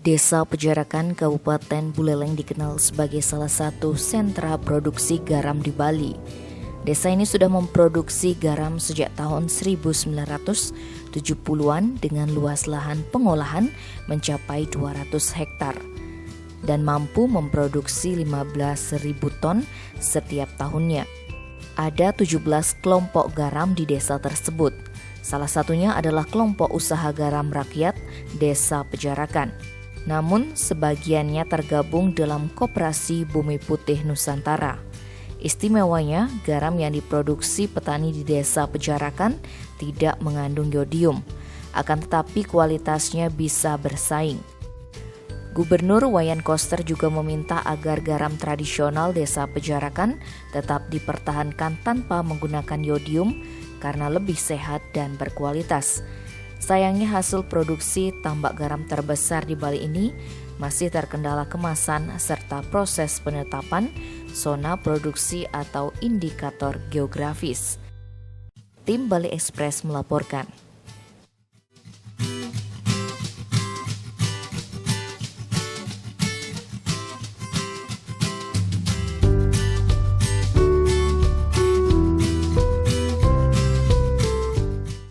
Desa Pejarakan, Kabupaten Buleleng dikenal sebagai salah satu sentra produksi garam di Bali. Desa ini sudah memproduksi garam sejak tahun 1970-an dengan luas lahan pengolahan mencapai 200 hektar dan mampu memproduksi 15.000 ton setiap tahunnya. Ada 17 kelompok garam di desa tersebut. Salah satunya adalah kelompok usaha garam rakyat Desa Pejarakan. Namun, sebagiannya tergabung dalam Koperasi Bumi Putih Nusantara. Istimewanya, garam yang diproduksi petani di Desa Pejarakan tidak mengandung yodium, akan tetapi kualitasnya bisa bersaing. Gubernur Wayan Koster juga meminta agar garam tradisional Desa Pejarakan tetap dipertahankan tanpa menggunakan yodium karena lebih sehat dan berkualitas. Sayangnya hasil produksi tambak garam terbesar di Bali ini masih terkendala kemasan serta proses penetapan zona produksi atau indikator geografis. Tim Bali Express melaporkan.